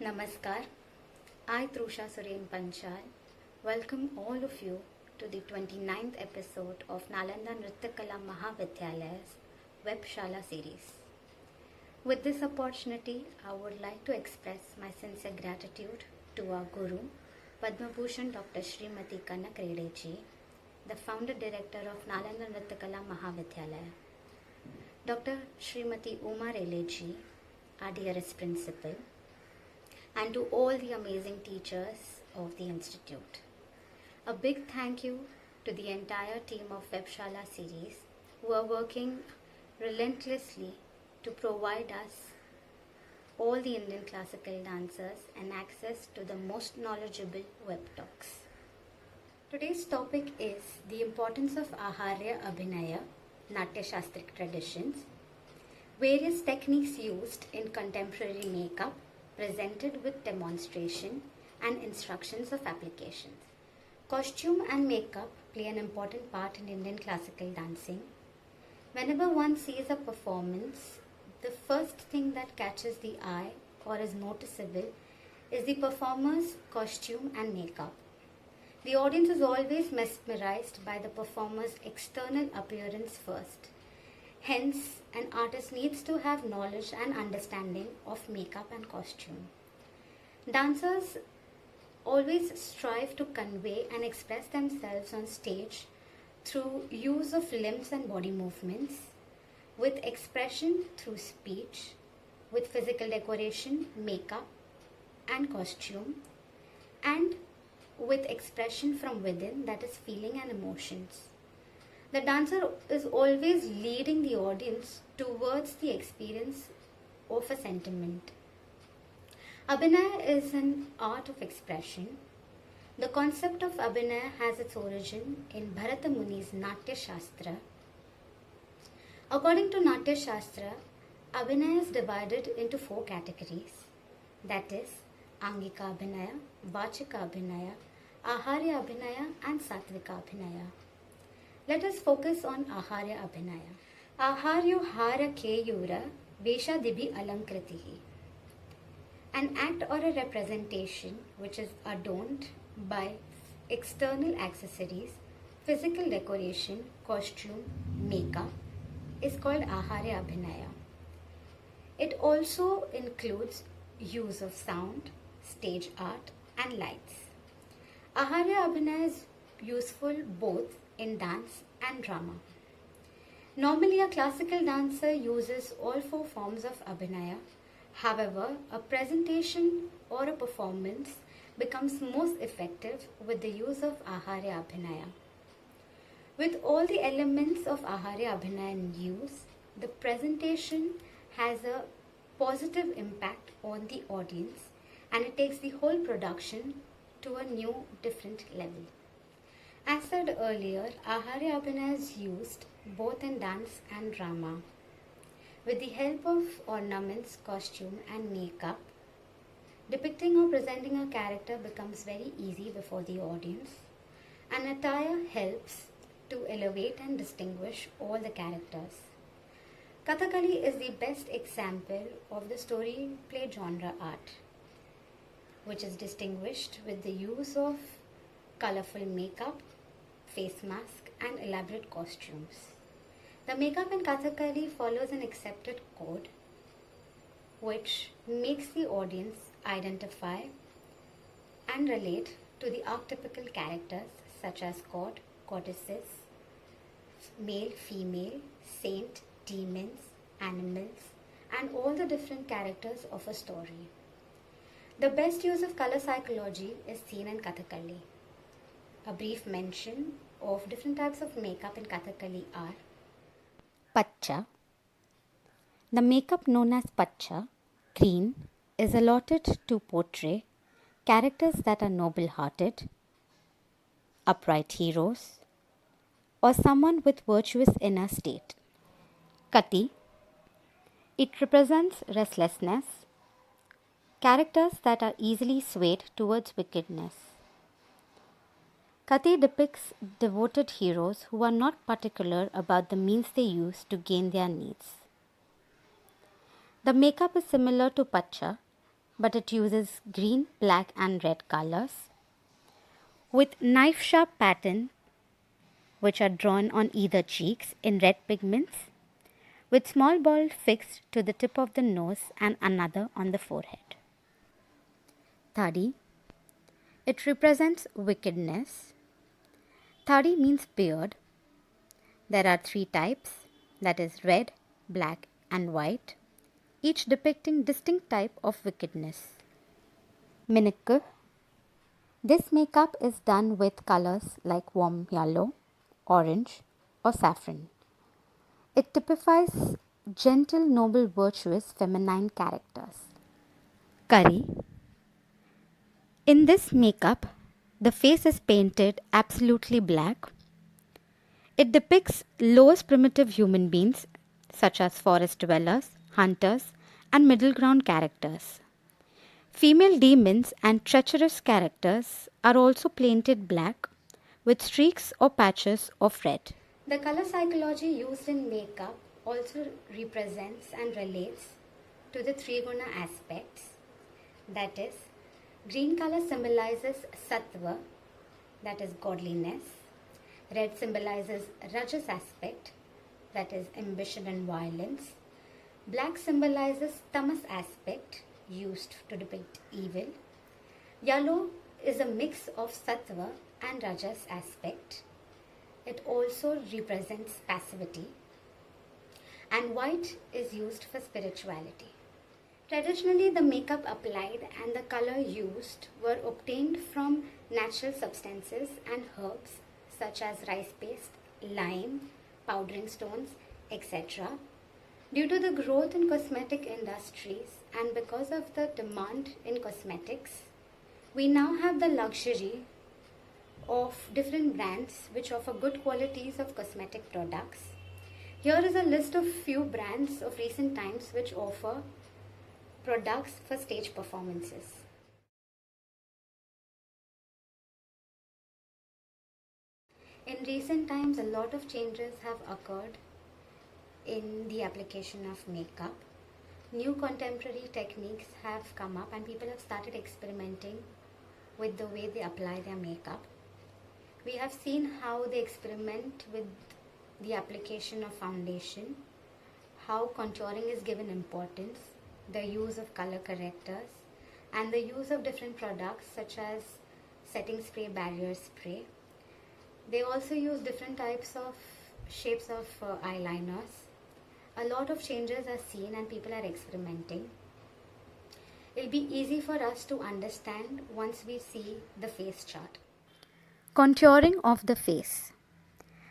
Namaskar. I, Trusha Suren Panchal, welcome all of you to the 29th episode of Nalanda Nrityakala Mahavidyalay's Webshala series. With this opportunity, I would like to express my sincere gratitude to our Guru, Padma Bhushan Dr. Srimati Kanak Redeji, the founder director of Nalanda Nrityakala Mahavidyalaya, Dr. Srimati Uma Releji, our dearest principal, and to all the amazing teachers of the Institute. A big thank you to the entire team of Webshala series who are working relentlessly to provide us, all the Indian classical dancers, and access to the most knowledgeable web talks. Today's topic is the importance of Aharya Abhinaya, Natya Shastric traditions, various techniques used in contemporary makeup, presented with demonstration and instructions of applications. Costume and makeup play an important part in Indian classical dancing. Whenever one sees a performance, the first thing that catches the eye or is noticeable is the performer's costume and makeup. The audience is always mesmerized by the performer's external appearance first. Hence, an artist needs to have knowledge and understanding of makeup and costume. Dancers always strive to convey and express themselves on stage through use of limbs and body movements, with expression through speech, with physical decoration, makeup and costume, and with expression from within, that is feeling and emotions. The dancer is always leading the audience towards the experience of a sentiment. Abhinaya is an art of expression. The concept of Abhinaya has its origin in Bharata Muni's Natya Shastra. According to Natya Shastra, Abhinaya is divided into 4 categories, that is, Angika Abhinaya, Vachika Abhinaya, Aharya Abhinaya and Satvika Abhinaya. Let us focus on Aharya Abhinaya. Aharyo hara keyura vesha dibhi alankritihi. An act or a representation which is adorned by external accessories, physical decoration, costume, makeup is called Aharya Abhinaya. It also includes use of sound, stage art and lights. Aharya Abhinaya is useful both in dance and drama. Normally, a classical dancer uses all 4 forms of Abhinaya. However, a presentation or a performance becomes most effective with the use of Aharya Abhinaya. With all the elements of Aharya Abhinaya in use, the presentation has a positive impact on the audience and it takes the whole production to a new, different level. As said earlier, Aharya Abhinaya is used both in dance and drama. With the help of ornaments, costume and makeup, depicting or presenting a character becomes very easy before the audience, and attire helps to elevate and distinguish all the characters. Kathakali is the best example of the story play genre art, which is distinguished with the use of colorful makeup, face mask and elaborate costumes. The makeup in Kathakali follows an accepted code which makes the audience identify and relate to the archetypical characters such as god, goddesses, male, female, saint, demons, animals and all the different characters of a story. The best use of color psychology is seen in Kathakali. A brief mention of different types of makeup in Kathakali are Pacha. The makeup known as Pacha, green, is allotted to portray characters that are noble-hearted, upright heroes, or someone with virtuous inner state. Kati. It represents restlessness, characters that are easily swayed towards wickedness. Kati depicts devoted heroes who are not particular about the means they use to gain their needs. The makeup is similar to Pacha, but it uses green, black and red colors with knife sharp pattern which are drawn on either cheeks in red pigments, with small ball fixed to the tip of the nose and another on the forehead. Thadi. It represents wickedness. Thadi means beard. There are 3 types, that is red, black and white, each depicting distinct type of wickedness. Minakku. This makeup is done with colors like warm yellow, orange or saffron. It typifies gentle, noble, virtuous, feminine characters. Kari. In this makeup, the face is painted absolutely black. It depicts lowest primitive human beings such as forest dwellers, hunters and middle ground characters. Female demons and treacherous characters are also painted black with streaks or patches of red. The color psychology used in makeup also represents and relates to the 3 guna aspects. That is, green color symbolizes sattva, that is godliness. Red symbolizes rajas aspect, that is ambition and violence. Black symbolizes tamas aspect, used to depict evil. Yellow is a mix of sattva and rajas aspect. It also represents passivity. And white is used for spirituality. Traditionally, the makeup applied and the color used were obtained from natural substances and herbs such as rice paste, lime, powdering stones, etc. Due to the growth in cosmetic industries and because of the demand in cosmetics, we now have the luxury of different brands which offer good qualities of cosmetic products. Here is a list of few brands of recent times which offer products for stage performances. In recent times, a lot of changes have occurred in the application of makeup. New contemporary techniques have come up and people have started experimenting with the way they apply their makeup. We have seen how they experiment with the application of foundation, how contouring is given importance, the use of color correctors, and the use of different products such as setting spray, barrier spray. They also use different types of shapes of eyeliners. A lot of changes are seen and people are experimenting. It'll be easy for us to understand once we see the face chart. Contouring of the face.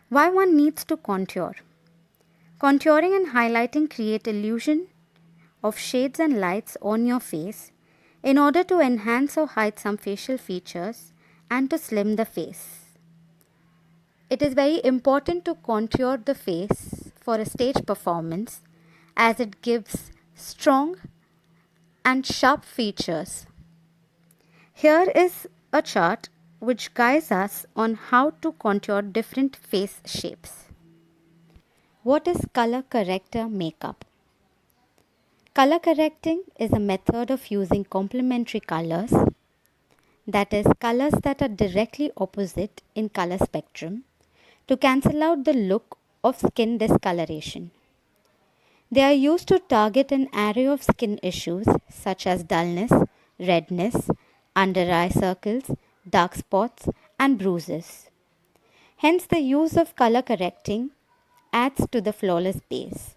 Why one needs to contour? Contouring and highlighting create illusion of shades and lights on your face in order to enhance or hide some facial features and to slim the face. It is very important to contour the face for a stage performance as it gives strong and sharp features. Here is a chart which guides us on how to contour different face shapes. What is color corrector makeup? Color correcting is a method of using complementary colors, that is, colors that are directly opposite in color spectrum, to cancel out the look of skin discoloration. They are used to target an array of skin issues such as dullness, redness, under eye circles, dark spots, and bruises. Hence, the use of color correcting adds to the flawless base.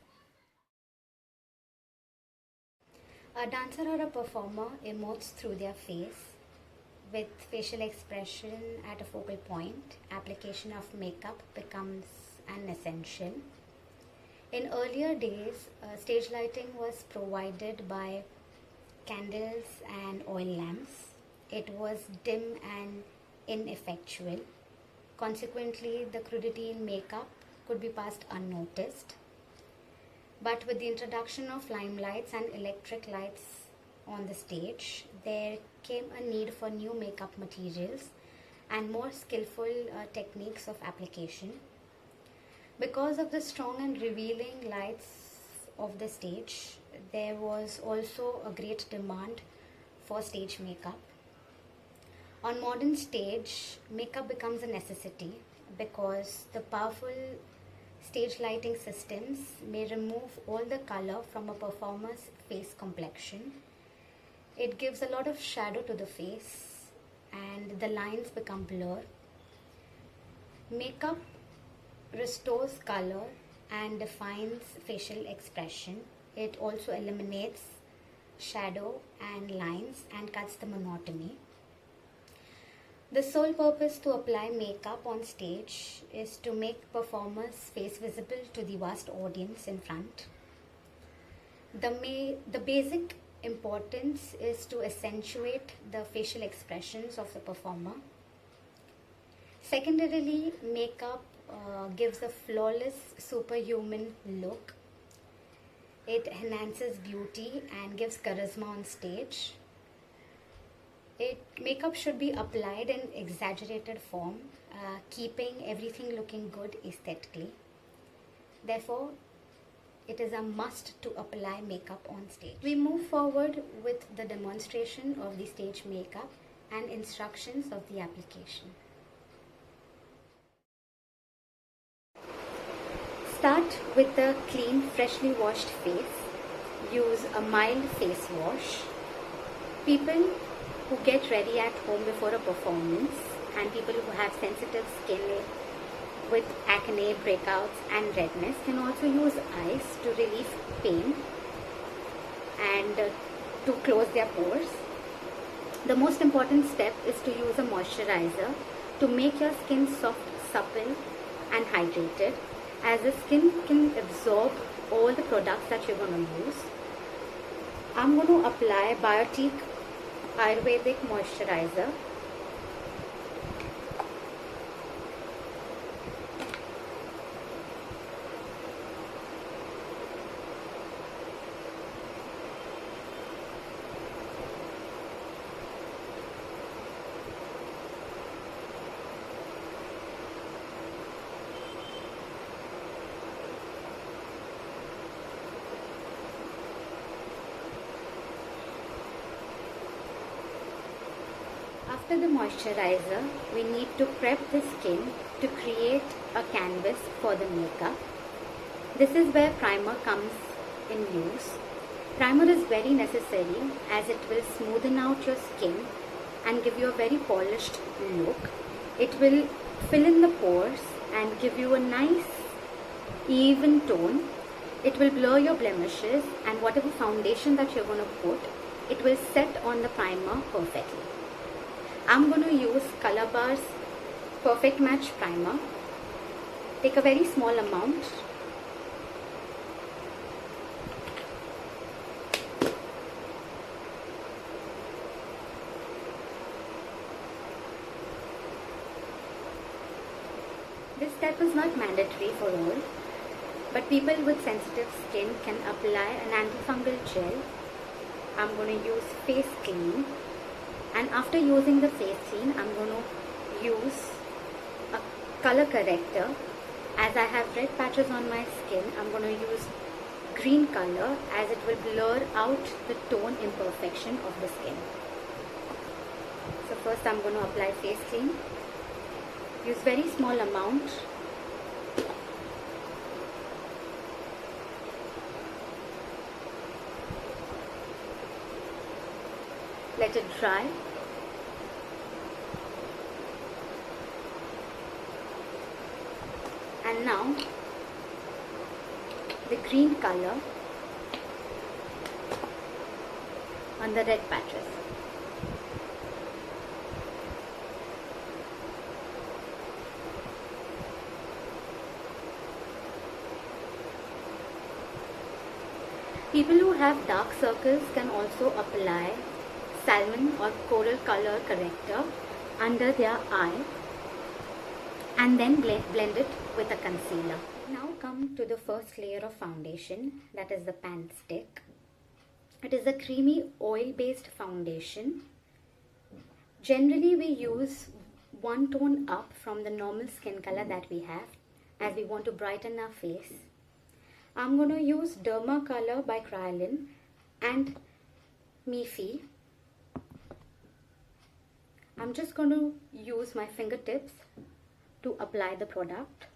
A dancer or a performer emotes through their face with facial expression at a focal point. Application of makeup becomes an essential. In earlier days, stage lighting was provided by candles and oil lamps. It was dim and ineffectual. Consequently, the crudity in makeup could be passed unnoticed. But with the introduction of limelights and electric lights on the stage, there came a need for new makeup materials and more skillful techniques of application. Because of the strong and revealing lights of the stage, there was also a great demand for stage makeup. On modern stage, makeup becomes a necessity because the powerful stage lighting systems may remove all the color from a performer's face complexion. It gives a lot of shadow to the face and the lines become blurred. Makeup restores color and defines facial expression. It also eliminates shadow and lines and cuts the monotony. The sole purpose to apply makeup on stage is to make performers' face visible to the vast audience in front. The basic importance is to accentuate the facial expressions of the performer. Secondarily, makeup gives a flawless superhuman look. It enhances beauty and gives charisma on stage. Makeup should be applied in exaggerated form, keeping everything looking good aesthetically. Therefore, it is a must to apply makeup on stage. We move forward with the demonstration of the stage makeup and instructions of the application. Start with the clean, freshly washed face. Use a mild face wash. People who get ready at home before a performance and people who have sensitive skin with acne, breakouts and redness can also use ice to relieve pain and to close their pores. The most important step is to use a moisturizer to make your skin soft, supple and hydrated, as the skin can absorb all the products that you're going to use. I'm going to apply Biotique Ayurvedic moisturizer. After the moisturizer, we need to prep the skin to create a canvas for the makeup. This is where primer comes in use. Primer is very necessary as it will smoothen out your skin and give you a very polished look. It will fill in the pores and give you a nice even tone. It will blur your blemishes, and whatever foundation that you're going to put, it will set on the primer perfectly. I'm going to use Colorbar's Perfect Match Primer. Take a very small amount. This step is not mandatory for all, but people with sensitive skin can apply an antifungal gel. I'm going to use Face Clean. And after using the face clean, I'm going to use a color corrector. As I have red patches on my skin, I'm going to use green color as it will blur out the tone imperfection of the skin. So first I'm going to apply face clean. Use very small amount. Let it dry. And now the green color on the red patches. People who have dark circles can also apply salmon or coral color corrector under their eye and then blend it with a concealer. Now come to the first layer of foundation, that is the pan stick. It is a creamy oil based foundation. Generally we use one tone up from the normal skin color that we have as we want to brighten our face. I'm going to use Derma Color by Kryolan and Mifi. I'm just going to use my fingertips to apply the product.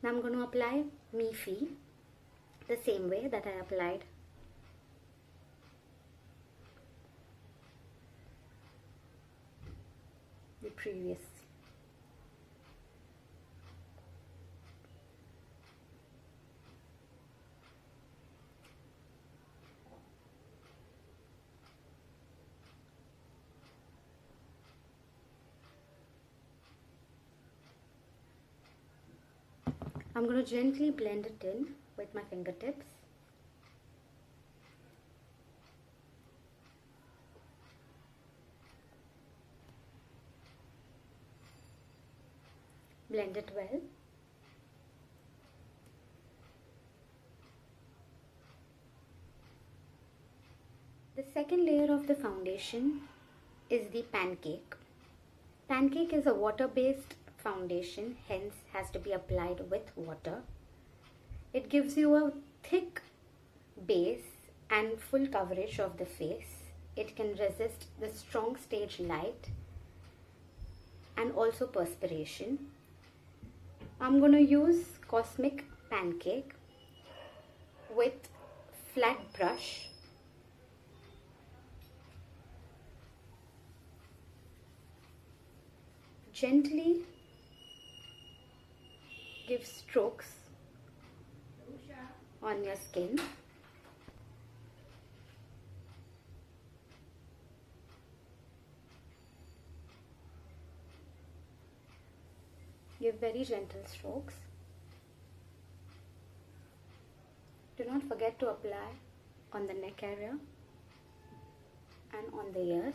Now I'm going to apply Mifi the same way that I applied the previous. I'm going to gently blend it in with my fingertips. Blend it well. The second layer of the foundation is the Pancake. Pancake is a water-based foundation, hence has to be applied with water. It gives you a thick base and full coverage of the face. It can resist the strong stage light and also perspiration. I'm going to use Cosmic Pancake with flat brush. Gently give strokes on your skin. Give very gentle strokes. Do not forget to apply on the neck area and on the ears.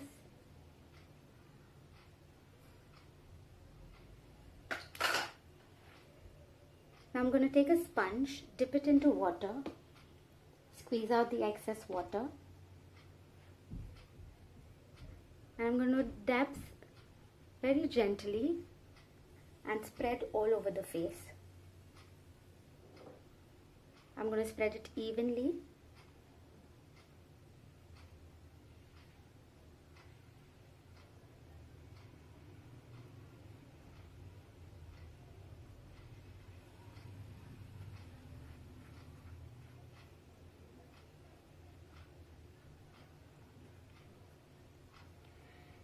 Now I'm going to take a sponge, dip it into water, squeeze out the excess water, and I'm going to dab very gently and spread all over the face. I'm going to spread it evenly.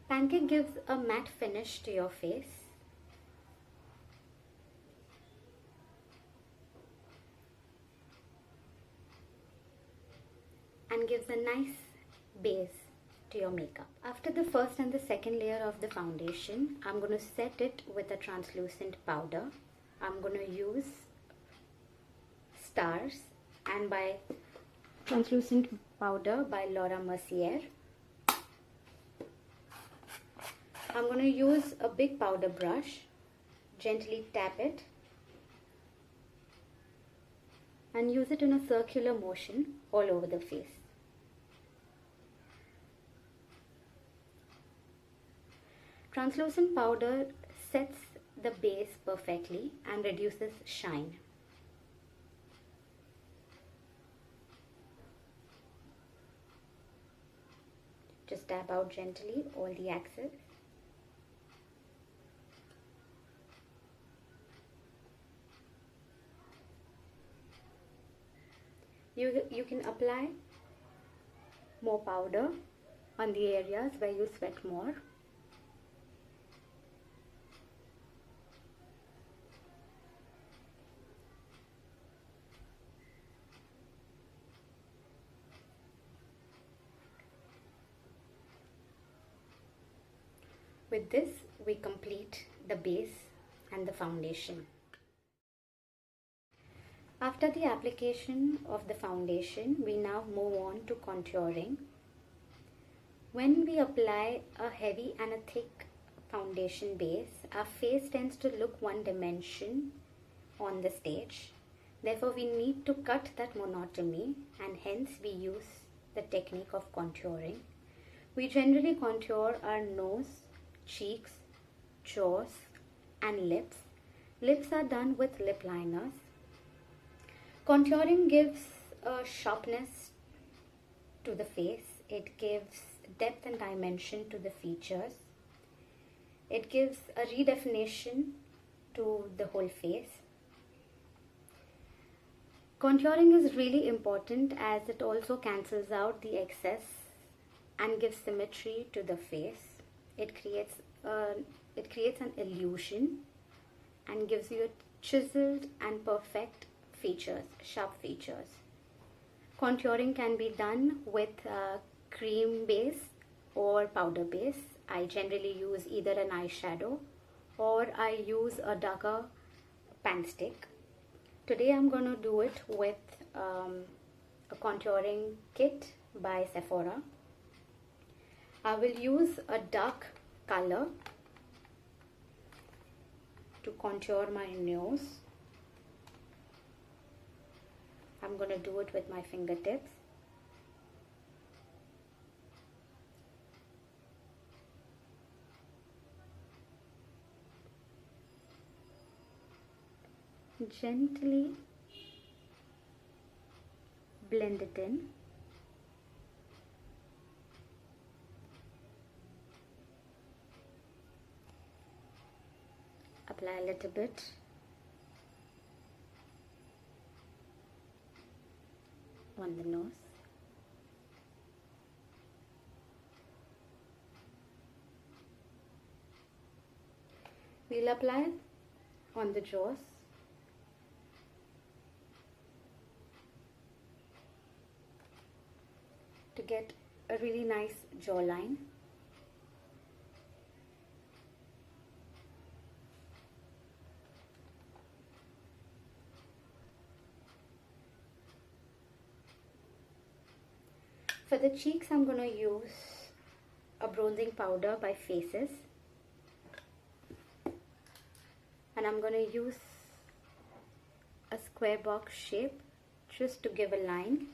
Pancake gives a matte finish to your face. And gives a nice base to your makeup. After the first and the second layer of the foundation, I'm going to set it with a translucent powder. I'm going to use Stars and by translucent powder by Laura Mercier. I'm going to use a big powder brush, gently tap it and use it in a circular motion all over the face. Translucent powder sets the base perfectly and reduces shine. Just dab out gently all the axes. You can apply more powder on the areas where you sweat more. With this, we complete the base and the foundation. After the application of the foundation, we now move on to contouring. When we apply a heavy and a thick foundation base, our face tends to look one dimension on the stage. Therefore, we need to cut that monotony, and hence we use the technique of contouring. We generally contour our nose, cheeks, jaws, and lips. Lips are done with lip liners. Contouring gives a sharpness to the face. It gives depth and dimension to the features. It gives a redefinition to the whole face. Contouring is really important as it also cancels out the excess and gives symmetry to the face. It creates an illusion and gives you a chiseled and perfect features, sharp features. Contouring can be done with cream base or powder base. I generally use either an eyeshadow or I use a darker pan stick. Today I'm going to do it with a contouring kit by Sephora. I will use a dark color to contour my nose. I'm going to do it with my fingertips. Gently blend it in. Apply a little bit. On the nose. We'll apply on the jaws. To get a really nice jawline. For the cheeks, I'm going to use a bronzing powder by Faces. And I'm going to use a square box shape just to give a line.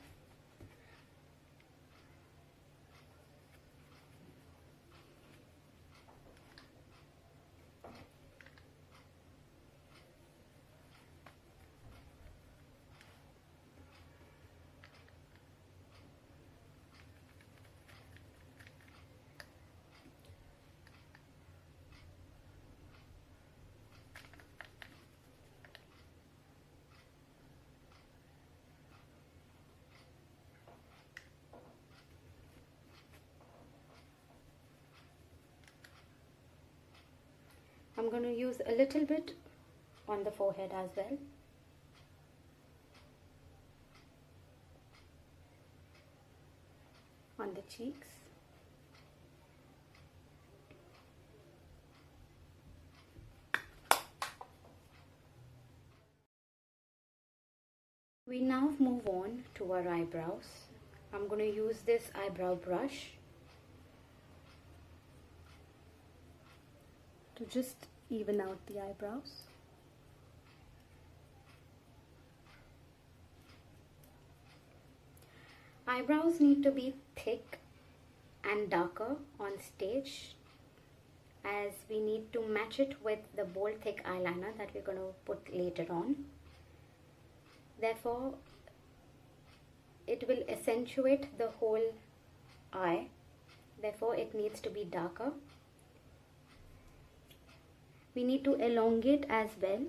I'm going to use a little bit on the forehead as well. On the cheeks. We now move on to our eyebrows. I'm going to use this eyebrow brush to just even out the eyebrows. Eyebrows need to be thick and darker on stage as we need to match it with the bold thick eyeliner that we're going to put later on. Therefore, it will accentuate the whole eye. Therefore, it needs to be darker. We need to elongate as well.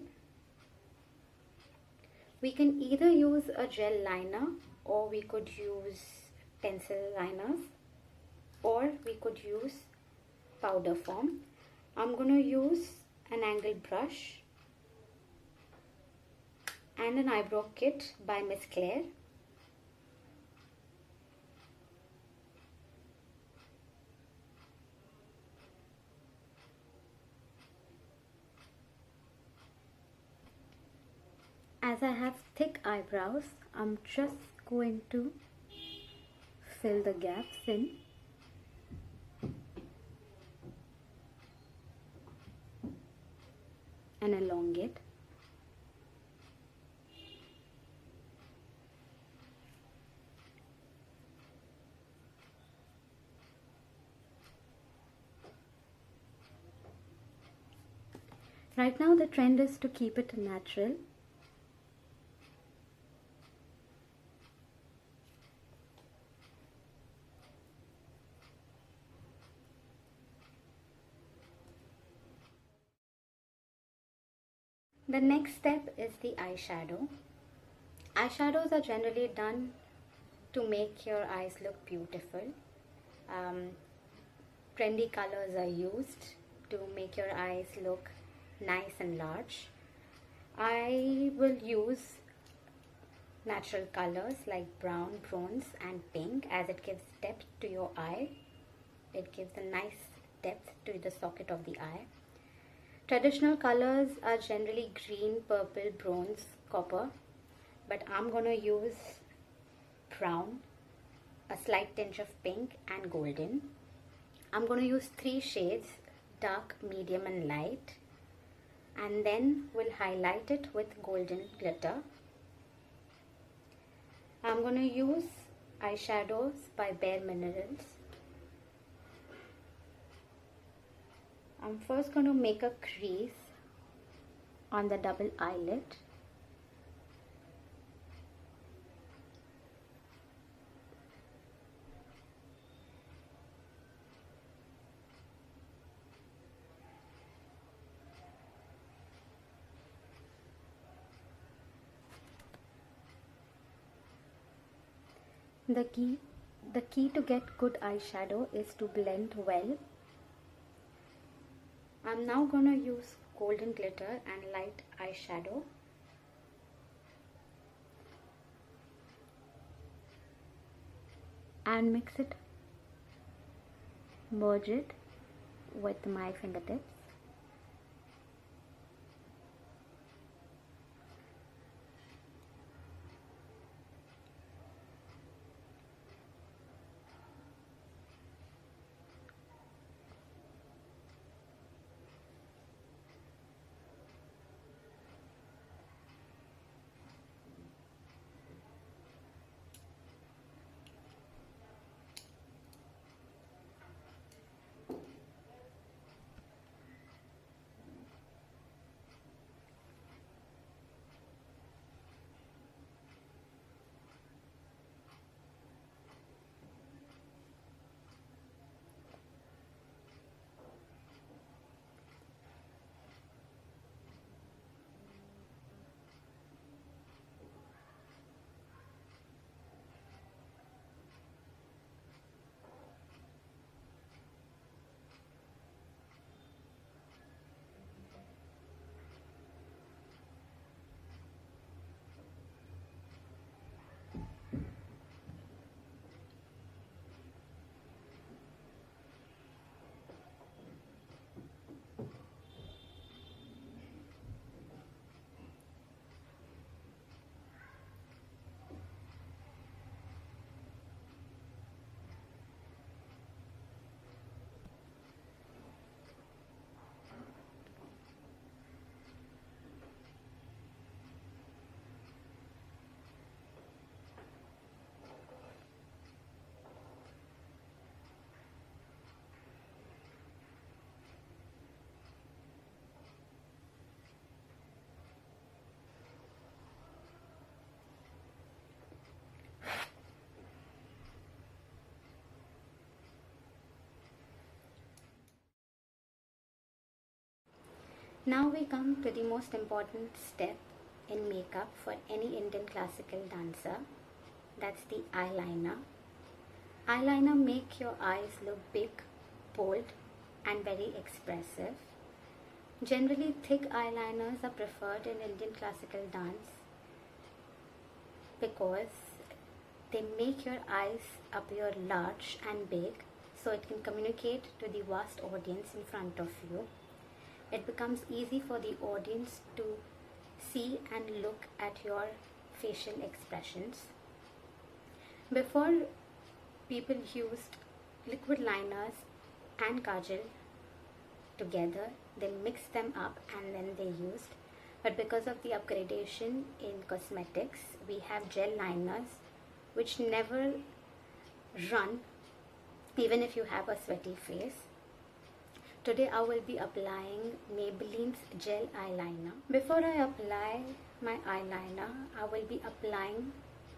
We can either use a gel liner or we could use pencil liners or we could use powder form. I'm going to use an angled brush and an eyebrow kit by Miss Claire. As I have thick eyebrows, I'm just going to fill the gaps in. And elongate. Right now the trend is to keep it natural. The next step is the eyeshadow. Eyeshadows are generally done to make your eyes look beautiful. Trendy colors are used to make your eyes look nice and large. I will use natural colors like brown, bronze and pink, as it gives depth to your eye. It gives a nice depth to the socket of the eye. Traditional colors are generally green, purple, bronze, copper, but I'm going to use brown, a slight tinge of pink and golden. I'm going to use 3 shades, dark, medium and light, and then we'll highlight it with golden glitter. I'm going to use eyeshadows by Bare Minerals. I'm first going to make a crease on the double eyelid. The key to get good eyeshadow is to blend well. I'm now going to use golden glitter and light eyeshadow. And mix it, merge it with my fingertips. Now we come to the most important step in makeup for any Indian classical dancer. That's the eyeliner. Eyeliner make your eyes look big, bold and very expressive. Generally, thick eyeliners are preferred in Indian classical dance because they make your eyes appear large and big, so it can communicate to the vast audience in front of you. It becomes easy for the audience to see and look at your facial expressions. Before, people used liquid liners and kajal together, they mixed them up and then they used. But because of the upgradation in cosmetics, we have gel liners which never run even if you have a sweaty face. Today I will be applying Maybelline's gel eyeliner. Before I apply my eyeliner, I will be applying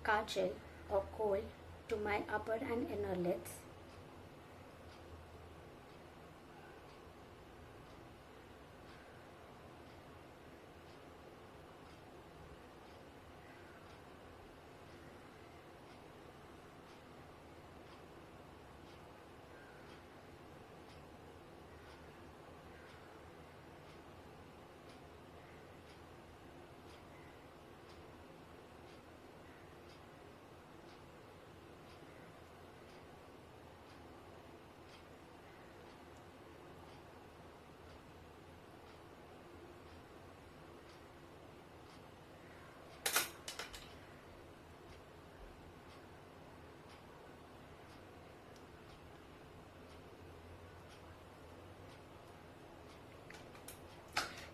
kajal or kohl to my upper and inner lids.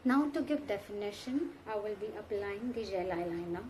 Now to give definition, I will be applying the gel eyeliner.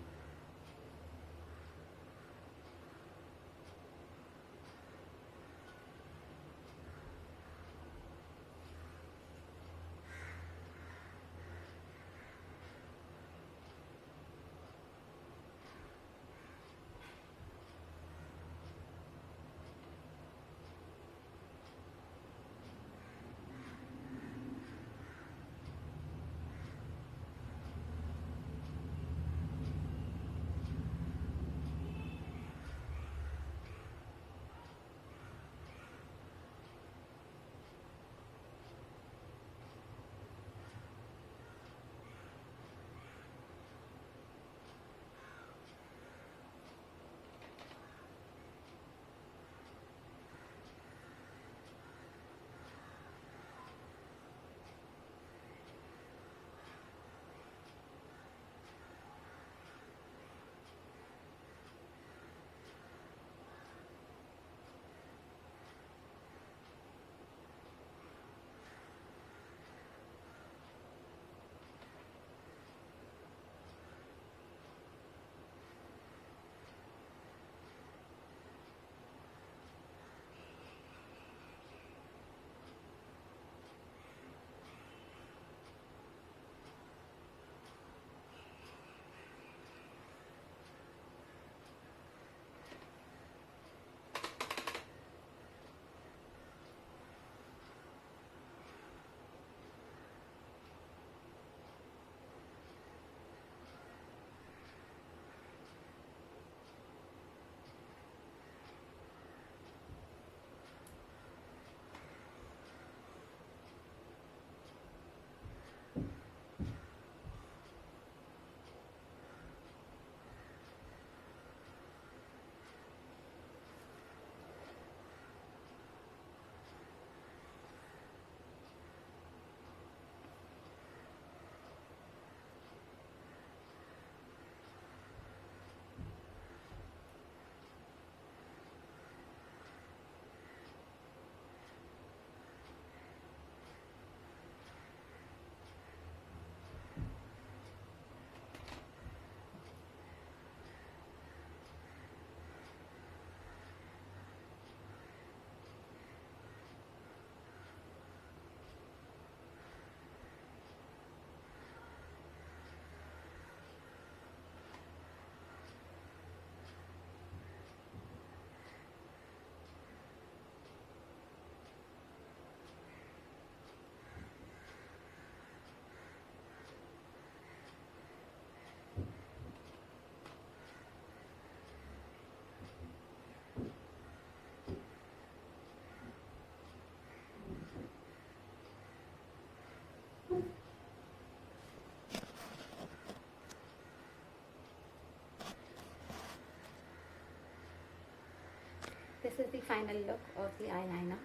This is the final look of the eyeliner.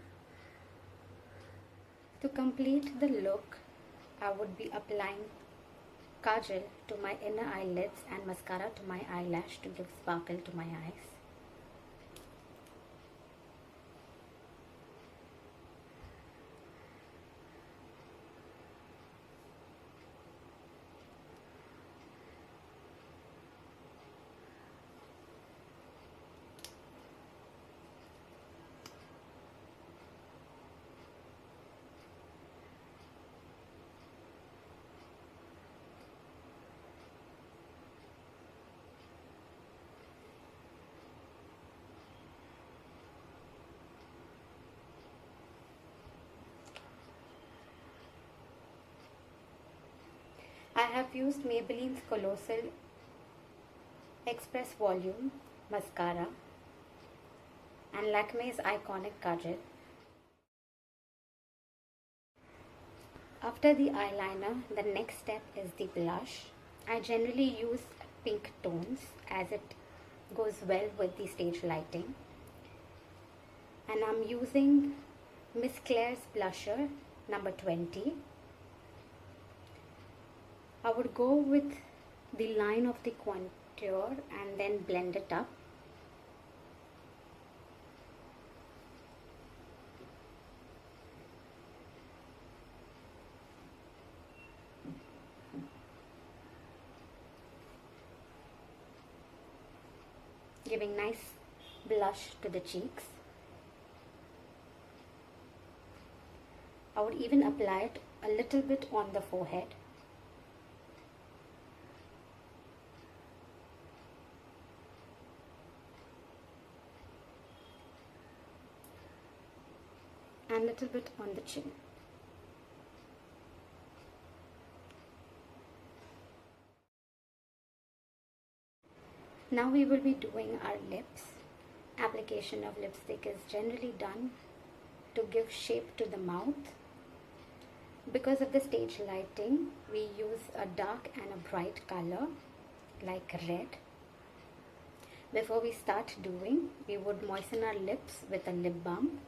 To complete the look, I would be applying kajal to my inner eyelids and mascara to my eyelash to give sparkle to my eyes. I have used Maybelline's Colossal Express Volume Mascara and Lakme's Iconic Kajal. After the eyeliner, the next step is the blush. I generally use pink tones as it goes well with the stage lighting. And I'm using Miss Claire's blusher number 20. I would go with the line of the contour and then blend it up. Giving nice blush to the cheeks. I would even apply it a little bit on the forehead. And a little bit on the chin. Now we will be doing our lips. Application of lipstick is generally done to give shape to the mouth. Because of the stage lighting, we use a dark and a bright color like red. Before we start doing, we would moisten our lips with a lip balm.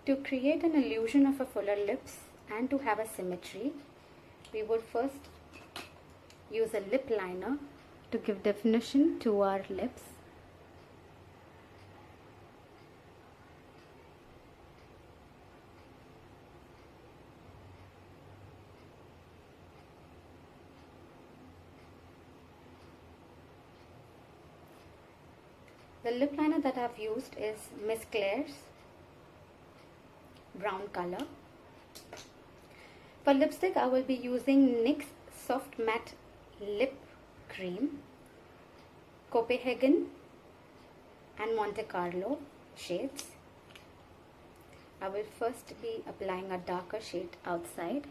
To create an illusion of a fuller lips and to have a symmetry, we would first use a lip liner to give definition to our lips. The lip liner that I've used is Miss Claire's brown color. For lipstick, I will be using NYX Soft Matte Lip Cream, Copenhagen and Monte Carlo shades. I will first be applying a darker shade outside.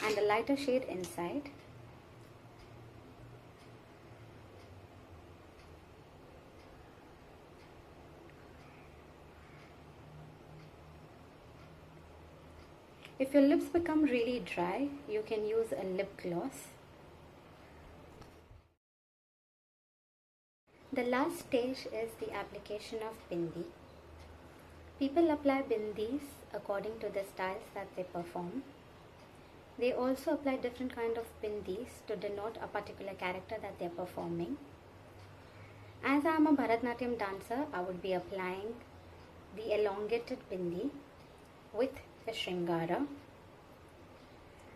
And a lighter shade inside. If your lips become really dry, you can use a lip gloss. The last stage is the application of bindi. People apply bindis according to the styles that they perform. They also apply different kind of bindis to denote a particular character that they are performing. As I am a Bharatanatyam dancer, I would be applying the elongated bindi with the Shringara.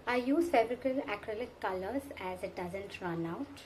I use Fevicryl acrylic colors as it doesn't run out.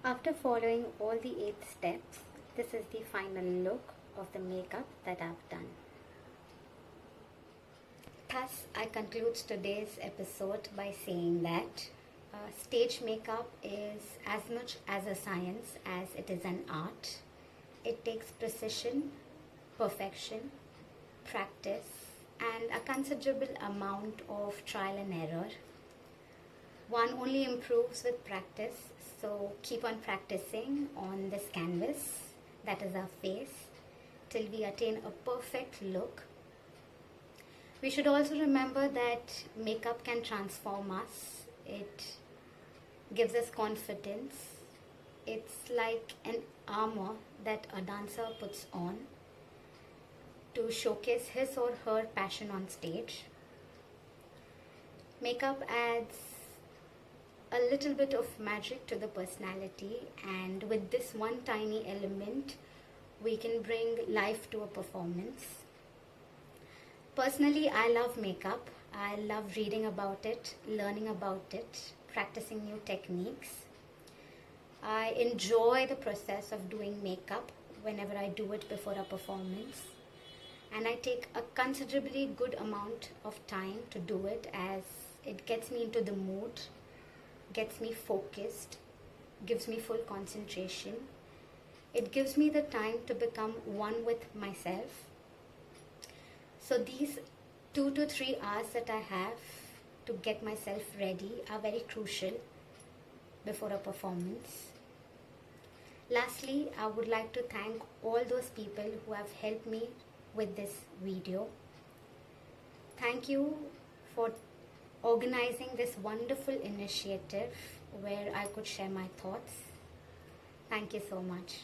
After following all the 8 steps, this is the final look of the makeup that I've done. Thus, I conclude today's episode by saying that stage makeup is as much as a science as it is an art. It takes precision, perfection, practice, and a considerable amount of trial and error. One only improves with practice, so keep on practicing on this canvas, that is our face, till we attain a perfect look. We should also remember that makeup can transform us. It gives us confidence. It's like an armor that a dancer puts on to showcase his or her passion on stage. Makeup adds a little bit of magic to the personality, and with this one tiny element, we can bring life to a performance. Personally, I love makeup. I love reading about it, learning about it, practicing new techniques. I enjoy the process of doing makeup whenever I do it before a performance. And I take a considerably good amount of time to do it, as it gets me into the mood, gets me focused, gives me full concentration. It gives me the time to become one with myself. So these 2 to 3 hours that I have to get myself ready are very crucial before a performance. Lastly, I would like to thank all those people who have helped me with this video. Thank you for organizing this wonderful initiative where I could share my thoughts. Thank you so much.